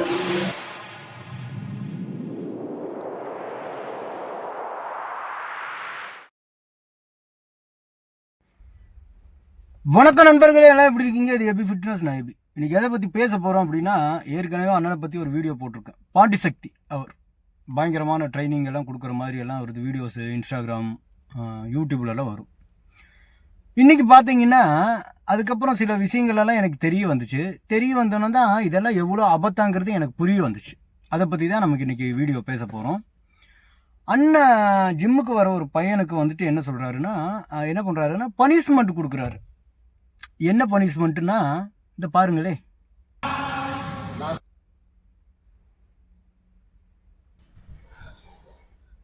வணக்கம் நண்பர்களே, எல்லாம் எப்படி இருக்கீங்க? இது எபி ஃபிட்னஸ். நான் எபி. இன்னைக்கு எதை பற்றி பேச போகிறோம் அப்படின்னா, ஏற்கனவே அண்ணனை பற்றி ஒரு வீடியோ போட்டிருக்கேன். பாண்டிசக்தி அவர் பயங்கரமான ட்ரைனிங் எல்லாம் கொடுக்குற மாதிரி எல்லாம் அவரது வீடியோஸு இன்ஸ்டாகிராம் யூடியூப்லலாம் வரும். இன்றைக்கி பார்த்தீங்கன்னா அதுக்கப்புறம் சில விஷயங்கள்லாம் எனக்கு தெரிய வந்துச்சு. தெரிய வந்தோன்னு தான் இதெல்லாம் எவ்வளோ அபத்தாங்கிறது எனக்கு புரிய வந்துச்சு. அதை பற்றி தான் நமக்கு இன்றைக்கி வீடியோ பேச போகிறோம். அண்ணன் ஜிம்முக்கு வர ஒரு பையனுக்கு வந்துட்டு என்ன சொல்கிறாருன்னா, என்ன பண்ணுறாருன்னா பனிஷ்மெண்ட் கொடுக்குறாரு. என்ன பனிஷ்மெண்ட்னா இந்த பாருங்களே.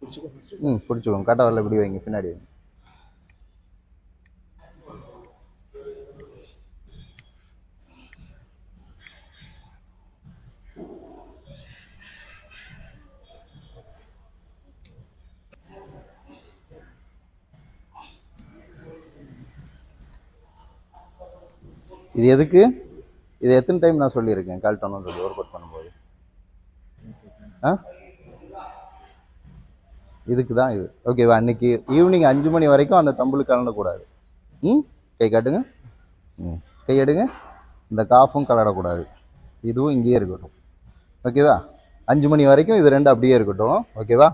பிடிச்சிக்கோங்க. கரெக்டாக வரல, இப்படி வைங்க, பின்னாடி வைங்க. இது எதுக்கு? இது எத்தனை டைம் நான் சொல்லியிருக்கேன் கழட்டணும்னு சொல்லி ஒர்க் அவுட் பண்ணும்போது. இதுக்கு தான் இது. ஓகேவா? அன்னைக்கு ஈவினிங் 5 மணி வரைக்கும் அந்த தம்புளுக்கு கலண்டக்கூடாது. கை காட்டுங்க. கை எடுங்க. இந்த காஃபும் கலடக்கூடாது. இதுவும் இங்கேயே இருக்கட்டும். ஓகேவா? 5 மணி வரைக்கும் இது 2 அப்படியே இருக்கட்டும். ஓகேவா?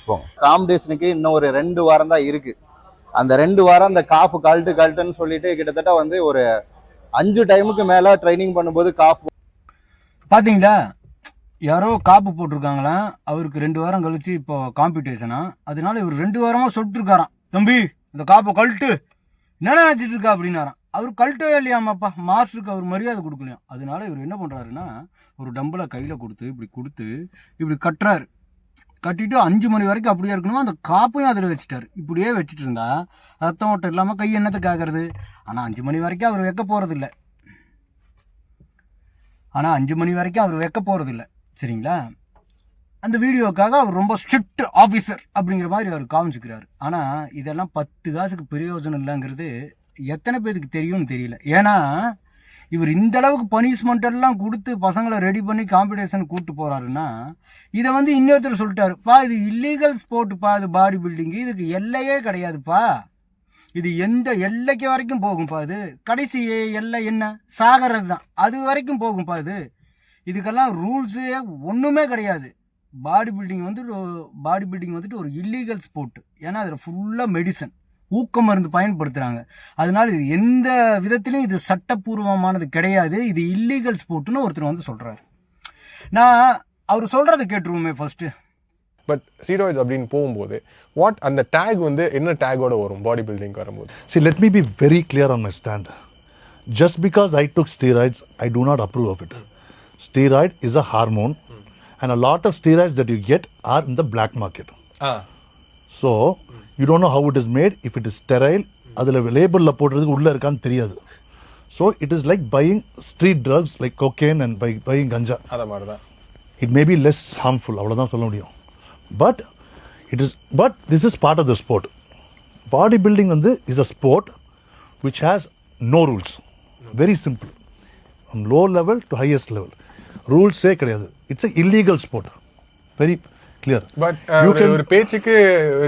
போங்க. காம்படிஷனுக்கு இன்னும் ஒரு 2 வாரம் தான் இருக்குது. அந்த 2 வாரம் அந்த காஃபு கழட்டுன்னு சொல்லிட்டு கிட்டத்தட்ட வந்து ஒரு 5 டைமுக்கு மேலே ட்ரைனிங் பண்ணும்போது காப்பு பார்த்தீங்களா? யாரோ காப்பு போட்டிருக்காங்களாம். அவருக்கு 2 வாரம் கழிச்சு இப்போ காம்படிஷனா, அதனால இவர் 2 வாரமாக சொல்லிட்டுருக்காராம், தம்பி இந்த காப்பை கழட்டு, என்ன நினச்சிட்டு இருக்கா அப்படின்னாராம். அவர் கழட்டவே இல்லையாமாப்பா. மாஸ்டருக்கு அவர் மரியாதை கொடுக்கலையாம். அதனால இவர் என்ன பண்ணுறாருன்னா, ஒரு டம்பிளை கையில் கொடுத்து இப்படி கட்டுறாரு. கட்டிட்டு 5 மணி வரைக்கும் அப்படியே இருக்கணுமா. அந்த காப்பையும் அதில் வச்சுட்டாரு. இப்படியே வச்சுட்டு இருந்தா ரத்தம் ஓட்டம் இல்லாமல் கை என்னத்தை கேட்கறது. ஆனால் 5 மணி வரைக்கும் அவர் வைக்க போகிறதில்ல. சரிங்களா? அந்த வீடியோக்காக அவர் ரொம்ப ஸ்ட்ரிக்ட் ஆஃபீஸர் அப்படிங்கிற மாதிரி அவர் காமிச்சிக்கிறாரு. ஆனால் இதெல்லாம் 10 காசுக்கு பிரயோஜனம் இல்லைங்கிறது எத்தனை பேருக்கு தெரியும்னு தெரியல. ஏன்னா இவர் இந்த அளவுக்கு பனிஷ்மெண்ட் எல்லாம் கொடுத்து பசங்களை ரெடி பண்ணி காம்படிஷன் கூப்பிட்டு போகிறாருன்னா, இதை வந்து இன்னொருத்தர் சொல்லிட்டாருப்பா, இது இல்லீகல் ஸ்போர்ட்டுப்பா, இது பாடி பில்டிங்கு, இதுக்கு எல்லையே கிடையாதுப்பா, இது எந்த எல்லைக்கு வரைக்கும் போகும்ப்பா, இது கடைசி எல்லை என்ன, சாகிறது தான், அது வரைக்கும் போகும்ப்பா, இதுக்கெல்லாம் ரூல்ஸே ஒன்றுமே கிடையாது. பாடி பில்டிங் வந்துட்டு ஒரு இல்லீகல் ஸ்போர்ட். ஏன்னா அதில் ஃபுல்லாக மெடிசன், ஊக்க மருந்து பயன்படுத்துகிறாங்க. அதனால இது எந்த விதத்திலையும் இது சட்டப்பூர்வமானது கிடையாது, இது இல்லீகல் ஸ்போர்ட்னு ஒருத்தர் வந்து சொல்கிறாரு. நான் அவர் சொல்கிறத கேட்டுருவோமே ஃபஸ்ட்டு. பட் ஸ்டீராய்ட்ஸ் அப்படின்னு போகும்போது வாட் அந்த டேக் வந்து என்ன டேகோட வரும் பாடி பில்டிங் வரும்போது? See, let me be very clear on my stand. Just because I took steroids, I do not approve of it. Steroid is a hormone, and a lot of steroids that you get are in the black market. So you don't know how it is made. If it is sterile, adula label la podradhukku ulla irukkan theriyadu. So it is like buying street drugs like cocaine and buying ganja. adha maadha It may be less harmful, avladhaan solla mudiyum. But this is part of the sport. Bodybuilding is a sport which has no rules. Very simple. From low level to highest level. Rules say கிடையாது. It's an illegal sport. Very clear. But ஒரு பேச்சுக்கு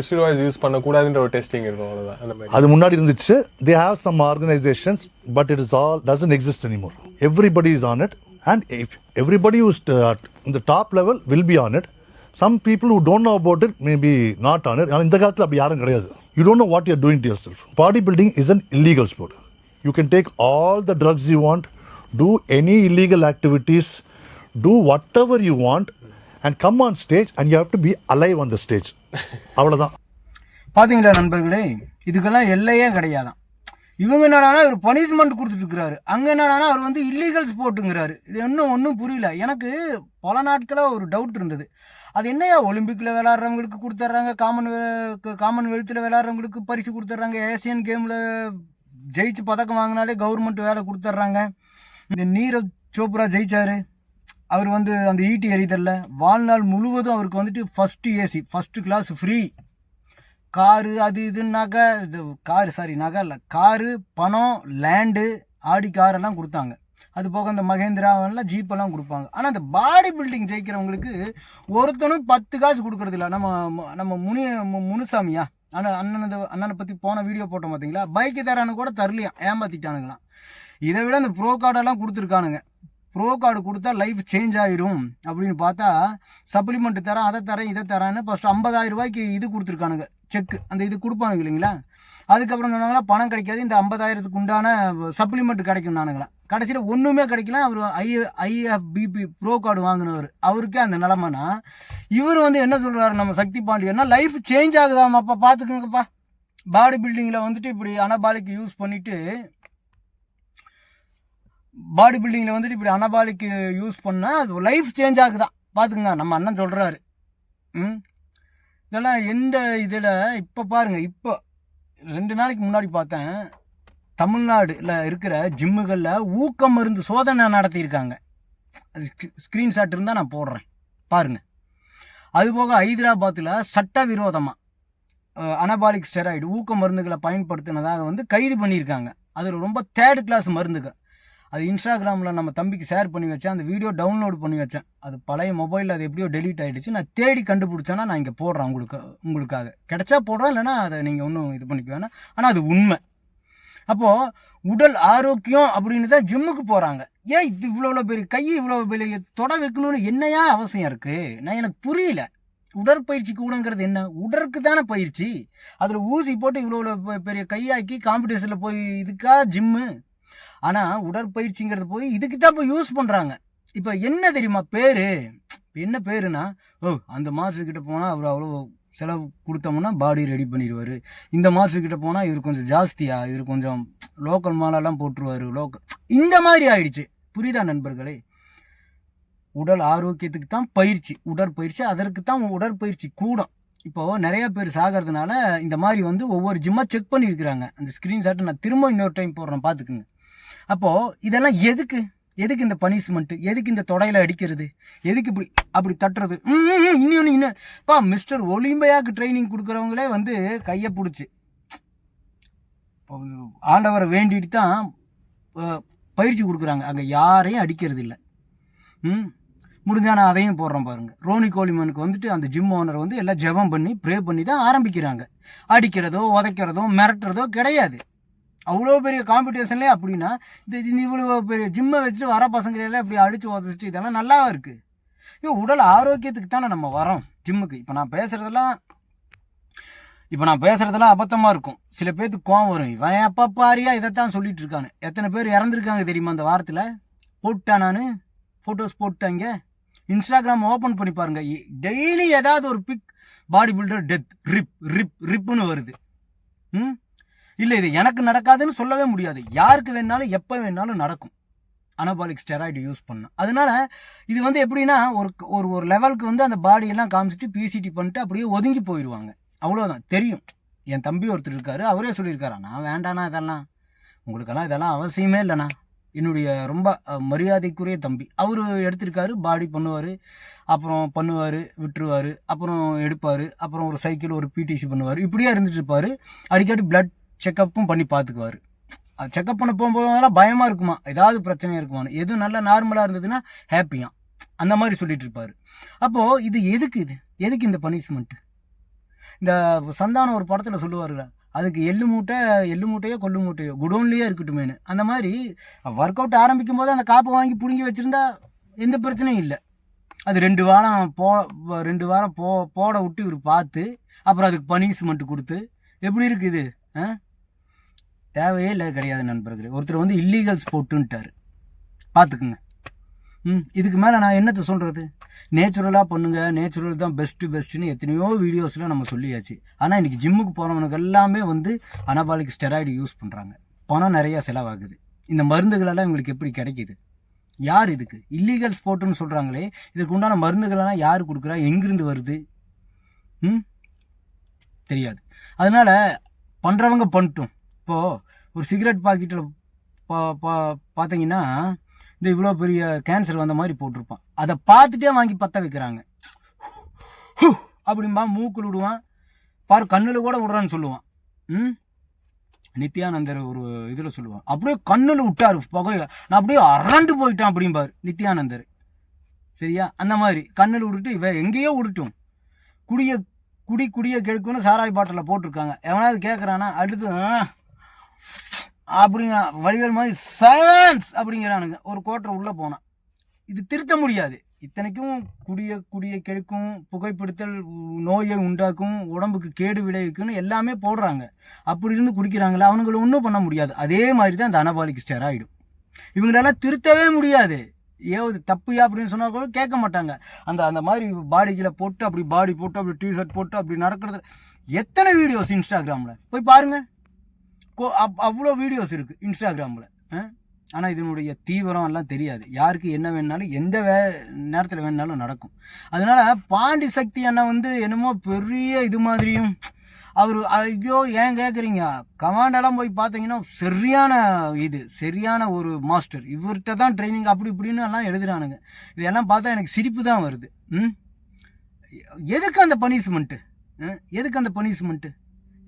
steroids use பண்ண கூடாதுன்ற ஒரு testing இருக்கும், அவ்வளவுதான். அந்த மாதிரி அது முன்னாடி இருந்துச்சு. They have some organizations, but it is all doesn't exist anymore. Everybody is on it, and if everybody who's in the top level will be on it. Some people who don't know about it may be not on it. இந்த காலத்தில் அப்படி யாரும் கிடையாது. You don't know what you're doing to yourself. Bodybuilding is an illegal sport. You can take all the drugs you want, do any illegal activities, do whatever you want, and come on stage, and you have to be alive on the stage. அவ்வளோதான். பார்த்தீங்களா நண்பர்களே, இதுக்கெல்லாம் எல்லையே கிடையாதான். இவங்க என்னடானா ஒரு punishment கொடுத்துட்ருக்கிறாரு, அங்கே என்னடானா அவர் வந்து இல்லீகல் ஸ்போர்ட்டுங்கிறாரு. இது ஒன்றும் புரியல. எனக்கு பல நாட்களாக ஒரு டவுட் இருந்தது. அது என்னையா ஒலிம்பிக்கில் விளையாடுறவங்களுக்கு கொடுத்துட்றாங்க, காமன்வெல்த்தில் விளையாடுறவங்களுக்கு பரிசு கொடுத்துட்றாங்க, ஏசியன் கேமில் ஜெயிச்சு பதக்கம் வாங்கினாலே கவர்மெண்ட் வேலை கொடுத்துட்றாங்க. இந்த நீரஜ் சோப்ரா ஜெயிச்சாரு, அவர் வந்து அந்த ஈட்டி எறிதல்ல வாழ்நாள் முழுவதும் அவருக்கு வந்துட்டு ஃபஸ்ட்டு கிளாஸ் ஃப்ரீ. காரு அது இதுன்னாக்கா நகை இல்லை, காரு, பணம், லேண்டு, ஆடி காரெல்லாம் கொடுத்தாங்க. அது போக இந்த மகேந்திராவெல்லாம் ஜீப்பெல்லாம் கொடுப்பாங்க. ஆனால் இந்த பாடி பில்டிங் ஜெயிக்கிறவங்களுக்கு ஒருத்தனும் 10 காசு கொடுக்குறதில்ல. நம்ம முனுசாமியா அண்ணனை பற்றி போன வீடியோ போட்டோம் பார்த்தீங்களா, பைக்கு தரானு கூட தரலையா, ஏமாற்றிட்டானுங்களாம். இதை விட இந்த ப்ரோ கார்டெல்லாம் கொடுத்துருக்கானுங்க. ப்ரோ கார்டு கொடுத்தா லைஃப் சேஞ்ச் ஆயிரும் அப்படின்னு பார்த்தா சப்ளிமெண்ட் தரேன், அதை தரேன், இதை தரேன்னு ஃபஸ்ட்டு 50,000 ரூபாய்க்கு இது கொடுத்துருக்கானுங்க, செக்கு. அந்த இது கொடுப்பானுங்க இல்லைங்களா. அதுக்கப்புறம் சொன்னாங்களா பணம் கிடைக்காது, இந்த 50,000க்கு உண்டான சப்ளிமெண்ட் கிடைக்கும் நானுங்களா. கடைசியில் ஒன்றுமே கிடைக்கல. அவர் IFBB ப்ரோ கார்டு வாங்கினவர், அவருக்கே அந்த நிலமைனா இவர் வந்து என்ன சொல்கிறாரு நம்ம சக்தி பாண்டியன்னா, லைஃப் சேஞ்ச் ஆகுதாமாப்பா, பார்த்துக்குங்கப்பா. பாடி பில்டிங்கில் வந்துட்டு இப்படி அனபாலிக் யூஸ் பண்ணிவிட்டு யூஸ் பண்ணால் அது லைஃப் சேஞ்ச் ஆகுதான், பார்த்துக்குங்க. நம்ம அண்ணன் சொல்கிறாரு. இதெல்லாம் எந்த இதில் இப்போ பாருங்கள், இப்போ 2 நாளைக்கு முன்னாடி பார்த்தேன், தமிழ்நாடுல இருக்கிற ஜிம்முகளில் ஊக்க மருந்து சோதனை நடத்தியிருக்காங்க. அது ஸ்க்ரீன்ஷாட் இருந்தால் நான் போடுறேன் பாருங்கள். அதுபோக ஹைதராபாத்தில் சட்டவிரோதமாக அனபாலிக் ஸ்டெராய்டு ஊக்க மருந்துகளை பயன்படுத்தினதாக வந்து கைது பண்ணியிருக்காங்க. அதில் ரொம்ப 3rd கிளாஸ் மருந்துகள். அது இன்ஸ்டாகிராமில் நம்ம தம்பிக்கு ஷேர் பண்ணி வச்சேன், அந்த வீடியோ டவுன்லோட் பண்ணி வச்சேன். அது பழைய மொபைலில் அது எப்படியோ டெலீட் ஆகிடுச்சு. நான் தேடி கண்டுபிடிச்சேன்னா நான் இங்கே போடுறேன், உங்களுக்காக கிடைச்சா போடுறேன், இல்லைனா அதை நீங்கள் ஒன்றும் இது பண்ணிக்க வேணாம். ஆனால் அது உண்மை. அப்போது உடல் ஆரோக்கியம் அப்படின்னு தான் ஜிம்முக்கு போகிறாங்க. ஏன் இது இவ்வளோ பெரிய கை இவ்வளோ பெரிய தொட வைக்கணும்னு என்னையா அவசியம் இருக்குது? நான் எனக்கு புரியல. உடற்பயிற்சி கூடங்கிறது என்ன? உடற்கு தானே பயிற்சி. அதில் ஊசி போட்டு இவ்வளோ பெரிய கையாக்கி காம்படிஷனில் போய் இதுக்கா ஜிம்மு? ஆனால் உடற்பயிற்சிங்கிறது போய் இதுக்கு தான் போய் யூஸ் பண்ணுறாங்க. இப்போ என்ன தெரியுமா பேர்? என்ன பேருனா, அந்த மாஸ்டர்கிட்ட போனால் அவர் அவ்வளோ செலவு கொடுத்தோம்னா பாடி ரெடி பண்ணிடுவார், இந்த மாஸ்டர்கிட்ட போனால் இவர் கொஞ்சம் ஜாஸ்தியாக, இவர் கொஞ்சம் லோக்கல் மாலெல்லாம் போட்டுருவார், இந்த மாதிரி ஆயிடுச்சு. புரியுதா நண்பர்களே? உடல் ஆரோக்கியத்துக்கு தான் பயிற்சி, உடற்பயிற்சி, அதற்கு தான் உடற்பயிற்சி கூடம். இப்போது நிறைய பேர் சாகிறதுனால இந்த மாதிரி வந்து ஒவ்வொரு ஜிம்மாக செக் பண்ணியிருக்கிறாங்க. அந்த ஸ்க்ரீன்ஷாட்டை நான் திரும்ப இன்னொரு டைம் போடுறேன், பார்த்துக்குங்க. அப்போது இதெல்லாம் எதுக்கு இந்த பனிஷ்மெண்ட்டு? எதுக்கு இந்த தொடையில் அடிக்கிறது? எதுக்கு இப்படி அப்படி தட்டுறது? இன்னும்ப்பா மிஸ்டர் ஒலிம்பியாவுக்கு ட்ரைனிங் கொடுக்குறவங்களே வந்து கையை பிடிச்சி ஆண்டவரை வேண்டிட்டு தான் பயிற்சி கொடுக்குறாங்க. அங்கே யாரையும் அடிக்கிறது இல்லை. முடிஞ்சா நான் அதையும் போடுறேன் பாருங்கள். ரோனி கோலிமனுக்கு வந்துட்டு அந்த ஜிம் ஓனர் வந்து எல்லாம் ஜெபம் பண்ணி ப்ரே பண்ணி தான் ஆரம்பிக்கிறாங்க. அடிக்கிறதோ உதைக்கிறதோ மிரட்டுறதோ கிடையாது. அவ்வளோ பெரிய காம்படிஷன்லேயே அப்படின்னா இந்த இவ்வளோ பெரிய ஜிம்மை வச்சுட்டு வர பசங்களெல்லாம் இப்படி அடித்து உதச்சிட்டு இதெல்லாம் நல்லாவா இருக்குது? உடல் ஆரோக்கியத்துக்கு தானே நம்ம வரோம் ஜிம்முக்கு. இப்போ நான் பேசுகிறதெல்லாம் அபத்தமாக இருக்கும். சில பேர்த்துக்கு கோவம் வரும், இவன் எப்போ பாரியா இதைத்தான் சொல்லிட்டு இருக்கானு. எத்தனை பேர் இறந்துருக்காங்க தெரியுமா அந்த வாரத்தில்? போட்டேன் நான் ஃபோட்டோஸ் போட்டாங்க. இன்ஸ்டாகிராம் ஓப்பன் பண்ணி பாருங்கள், டெய்லி ஏதாவது ஒரு பிக் பாடி பில்டர் டெத் ரிப்புன்னு வருது. இல்லை இது எனக்கு நடக்காதுன்னு சொல்லவே முடியாது. யாருக்கு வேணாலும் எப்போ வேணாலும் நடக்கும் அனபாலிக் ஸ்டெராய்டு யூஸ் பண்ணால். அதனால இது வந்து எப்படின்னா ஒரு லெவலுக்கு வந்து அந்த பாடியெல்லாம் காமிச்சிட்டு பிசிடி பண்ணிட்டு அப்படியே ஒதுங்கி போயிடுவாங்க. அவ்வளோதான் தெரியும். என் தம்பி ஒருத்தர் இருக்காரு, அவரே சொல்லியிருக்காரா, நான் வேண்டாண்ணா இதெல்லாம், உங்களுக்கெல்லாம் இதெல்லாம் அவசியமே இல்லைண்ணா. என்னுடைய ரொம்ப மரியாதைக்குரிய தம்பி, அவர் எடுத்திருக்காரு. பாடி பண்ணுவார், அப்புறம் விட்டுருவார், அப்புறம் எடுப்பார், அப்புறம் ஒரு சைக்கிள் ஒரு பிடிசி பண்ணுவார், இப்படியே இருந்துட்டு இருப்பார். அடிக்கடி பிளட் செக்கப்பும் பண்ணி பார்த்துக்குவார். அது செக்கப் பண்ண போகும்போதெல்லாம் பயமாக இருக்குமா, ஏதாவது பிரச்சனையாக இருக்குமான்னு. எதுவும் நல்லா நார்மலாக இருந்ததுன்னா ஹாப்பியாக, அந்த மாதிரி சொல்லிட்டு இருப்பார். அப்போது இது எதுக்கு இந்த பனிஷ்மெண்ட்டு? இந்த சந்தானம் ஒரு படத்தில் சொல்லுவார்ல, அதுக்கு எள்ளு மூட்டையோ கொள்ளு மூட்டையோ குடோன்லேயே இருக்கட்டுமேனு. அந்த மாதிரி ஒர்க் அவுட் ஆரம்பிக்கும் போது அந்த காப்பை வாங்கி பிடுங்கி வச்சுருந்தா எந்த பிரச்சனையும் இல்லை. அது 2 வாரம் போட விட்டு இவர் பார்த்து அப்புறம் அதுக்கு பனிஷ்மெண்ட் கொடுத்து எப்படி இருக்குது? தேவையே இல்லை, கிடையாது நண்பர்களே. ஒருத்தர் வந்து இல்லீகல் ஸ்போர்ட்டுன்ட்டார், பார்த்துக்குங்க. இதுக்கு மேலே நான் என்னத்தை சொல்கிறது? நேச்சுரலாக பண்ணுங்கள், நேச்சுரல் தான் பெஸ்ட்டுன்னு எத்தனையோ வீடியோஸில் நம்ம சொல்லியாச்சு. ஆனால் இன்றைக்கி ஜிம்முக்கு போகிறவனுக்கு எல்லாமே வந்து அனபாலிக் ஸ்டெராய்டு யூஸ் பண்ணுறாங்க. பணம் நிறையா செலவாகுது. இந்த மருந்துகளெல்லாம் இவங்களுக்கு எப்படி கிடைக்கிது? யார் இதுக்கு இல்லீகல் ஸ்போர்ட்டுன்னு சொல்கிறாங்களே, இதுக்கு உண்டான மருந்துகளெல்லாம் யார் கொடுக்குறா? எங்கேருந்து வருது? தெரியாது. அதனால் பண்ணுறவங்க பண்ணிட்டோம். இப்போது ஒரு சிகரெட் பாக்கெட்டில் பார்த்தீங்கன்னா இந்த இவ்வளோ பெரிய கேன்சர் வந்த மாதிரி போட்டிருப்பான். அதை பார்த்துட்டே வாங்கி பற்ற வைக்கிறாங்க. அப்படின்பா மூக்கில் விடுவான் பாரு, கண்ணில் கூட விடுறான்னு சொல்லுவான். நித்யானந்தர் ஒரு இதில் சொல்லுவார், அப்படியே கண்ணில் விட்டார் புகைய, நான் அப்படியே அரண்டு போயிட்டேன் அப்படிம்பார் நித்யானந்தர். சரியா? அந்த மாதிரி கண்ணில் விட்டுட்டு எங்கேயோ விட்டுட்டும் குடியை கெடுக்குன்னு சாராய் பாட்டில் போட்டிருக்காங்க. எவனாவது கேட்குறானா அடுத்து அப்படிங்க வடிவேல் மாதிரி சயின்ஸ் அப்படிங்கிறானுங்க. ஒரு கோட்டரை உள்ளே போனான். இது திருத்த முடியாது. இத்தனைக்கும் குடியை கெடுக்கும், புகைப்பிடித்தல் நோயை உண்டாக்கும், உடம்புக்கு கேடு விளைவிக்குன்னு எல்லாமே போடுறாங்க. அப்படி இருந்து குடிக்கிறாங்களே, அவனுங்களை ஒன்றும் பண்ண முடியாது. அதே மாதிரி தான் இந்த அனபாலிக் ஸ்டெராய்டும். இவங்களெல்லாம் திருத்தவே முடியாது. தப்புயா அப்படின்னு சொன்னா கூட கேட்க மாட்டாங்க. அந்த மாதிரி பாடிகளை போட்டு அப்படி பாடி போட்டு அப்படி டிஷர்ட் போட்டு அப்படி நடக்கிறது எத்தனை வீடியோஸ் இன்ஸ்டாகிராமில் போய் பாருங்கள். அவ்வளோ வீடியோஸ் இருக்குது இன்ஸ்டாகிராமில். ஆனால் இதனுடைய தீவிரம் எல்லாம் தெரியாது. யாருக்கு என்ன வேணுனாலும் எந்த நேரத்தில் வேணுனாலும் நடக்கும். அதனால பாண்டி சக்தி அண்ணா வந்து என்னமோ பெரிய இது மாதிரியும் அவர், ஐயோ ஏன் கேட்குறீங்க, கமாண்டெல்லாம் போய் பார்த்தீங்கன்னா சரியான ஒரு மாஸ்டர், இவர்கிட்ட தான் ட்ரைனிங் அப்படி இப்படின்னு எல்லாம் எழுதுறானுங்க. இதெல்லாம் பார்த்தா எனக்கு சிரிப்பு தான் வருது. எதுக்கு அந்த பனிஷ்மெண்ட்டு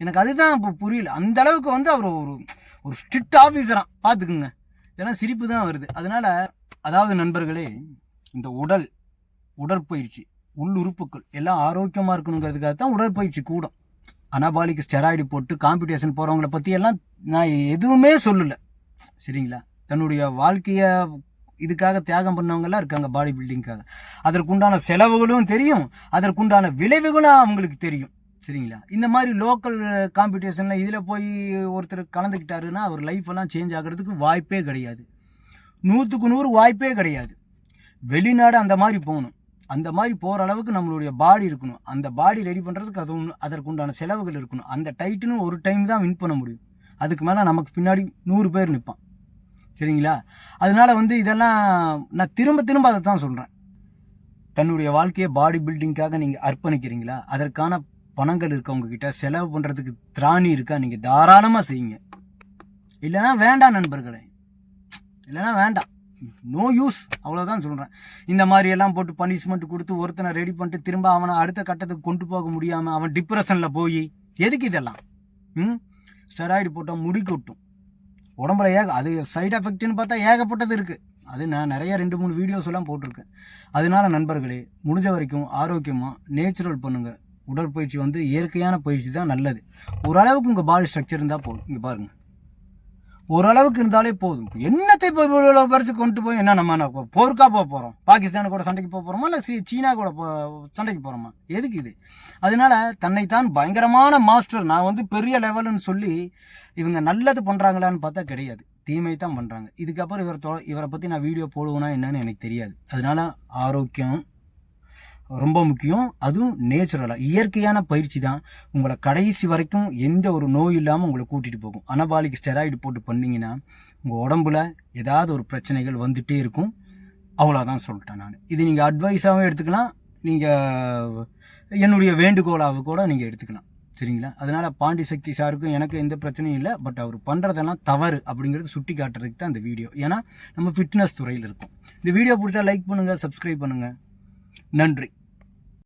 எனக்கு அதுதான் இப்போ புரியல. அந்த அளவுக்கு வந்து அவர் ஒரு ஸ்ட்ரிக்ட் ஆஃபீஸராக பார்த்துக்குங்க. இதெல்லாம் சிரிப்பு தான் வருது. அதனால் அதாவது நண்பர்களே, இந்த உடற்பயிற்சி உள்ளுறுப்புகள் எல்லாம் ஆரோக்கியமாக இருக்கணுங்கிறதுக்காக தான் உடற்பயிற்சி கூடும். அனபாலிக் ஸ்டெராய்டு போட்டு காம்படிஷன் போகிறவங்கள பற்றி எல்லாம் நான் எதுவுமே சொல்லலை. சரிங்களா? தன்னுடைய வாழ்க்கையை இதுக்காக தியாகம் பண்ணவங்கெல்லாம் இருக்காங்க பாடி பில்டிங்காக. அதற்குண்டான செலவுகளும் தெரியும், அதற்குண்டான விளைவுகளும் அவங்களுக்கு தெரியும். சரிங்களா? இந்த மாதிரி லோக்கல் காம்படிஷனில் இதில் போய் ஒருத்தர் கலந்துக்கிட்டாருன்னா அவர் லைஃப்பெல்லாம் சேஞ்ச் ஆகிறதுக்கு வாய்ப்பே கிடையாது. 100க்கு 100 வாய்ப்பே கிடையாது. வெளிநாடு அந்த மாதிரி போகணும். அந்த மாதிரி போகிற அளவுக்கு நம்மளுடைய பாடி இருக்கணும். அந்த பாடி ரெடி பண்ணுறதுக்கு அதற்குண்டான செலவுகள் இருக்கணும். அந்த டைட்டிலும் ஒரு டைம் தான் வின் பண்ண முடியும். அதுக்கு மேலே நமக்கு பின்னாடி 100 பேர் நிற்பான். சரிங்களா? அதனால் வந்து இதெல்லாம் நான் திரும்ப அதை தான் சொல்கிறேன். தன்னுடைய வாழ்க்கையை பாடி பில்டிங்காக நீங்கள் அர்ப்பணிக்கிறீங்களா? அதற்கான பணங்கள் இருக்கவங்கக்கிட்ட செலவு பண்ணுறதுக்கு திராணி இருக்கா? நீங்கள் தாராளமாக செய்யுங்க. இல்லைனா வேண்டாம் நண்பர்களே, இல்லைனா வேண்டாம், நோ யூஸ், அவ்வளோதான் சொல்கிறேன். இந்த மாதிரி எல்லாம் போட்டு பனிஷ்மெண்ட் கொடுத்து ஒருத்தனை ரெடி பண்ணிட்டு திரும்ப அவனை அடுத்த கட்டத்துக்கு கொண்டு போக முடியாமல் அவன் டிப்ரெஷனில் போய் எதுக்கு இதெல்லாம்? ஸ்டெராய்டு போட்டால் முடி கொட்டும் உடம்புல. அது சைடு எஃபெக்ட்னு பார்த்தா ஏகப்பட்டது இருக்குது. அது நான் நிறைய 2-3 வீடியோஸ் எல்லாம் போட்டிருக்கேன். அதனால நண்பர்களே, முடிஞ்ச வரைக்கும் ஆரோக்கியமாக நேச்சுரல் பண்ணுங்கள். உடற்பயிற்சி வந்து இயற்கையான பயிற்சி தான் நல்லது. ஓரளவுக்கு உங்கள் பாடி ஸ்ட்ரக்சர் இருந்தால் போதும். இங்கே பாருங்கள், ஓரளவுக்கு இருந்தாலே போதும். என்னத்தை போய் பரிசு கொண்டு போய் என்ன நம்ம போருக்கா போக போகிறோம்? பாகிஸ்தான் கூட சண்டைக்கு போக போகிறோமா? இல்லை சீனா கூட சண்டைக்கு போகிறோமா? எதுக்கு இது? அதனால தன்னைத்தான் பயங்கரமான மாஸ்டர், நான் வந்து பெரிய லெவலுன்னு சொல்லி இவங்க நல்லது பண்ணுறாங்களான்னு பார்த்தா கிடையாது, தீமை தான் பண்ணுறாங்க. இதுக்கப்புறம் இவரை பற்றி நான் வீடியோ போடுவேனா என்னன்னு எனக்கு தெரியாது. அதனால ஆரோக்கியம் ரொம்ப முக்கியம். அதுவும் நேச்சுரலாக இயற்கையான பயிற்சி தான் உங்களை கடைசி வரைக்கும் எந்த ஒரு நோய் இல்லாமல் உங்களை கூட்டிகிட்டு போகும். அனபாலிக் ஸ்டெராய்டு போட்டு பண்ணிங்கன்னா உங்கள் உடம்புல ஏதாவது ஒரு பிரச்சனைகள் வந்துகிட்டே இருக்கும். அவ்வளோதான் சொல்லிட்டேன் நான். இது நீங்கள் அட்வைஸாகவும் எடுத்துக்கலாம், நீங்கள் என்னுடைய வேண்டுகோளாக கூட நீங்கள் எடுத்துக்கலாம். சரிங்களா? அதனால் பாண்டி சக்தி சாருக்கும் எனக்கு எந்த பிரச்சனையும் இல்லை. பட் அவர் பண்ணுறதெல்லாம் தவறு அப்படிங்கிறது சுட்டி காட்டுறதுக்கு தான் இந்த வீடியோ. ஏன்னா நம்ம ஃபிட்னஸ் துறையில் இருக்கோம். இந்த வீடியோ பிடிச்சா லைக் பண்ணுங்கள், சப்ஸ்கிரைப் பண்ணுங்கள். நன்றி.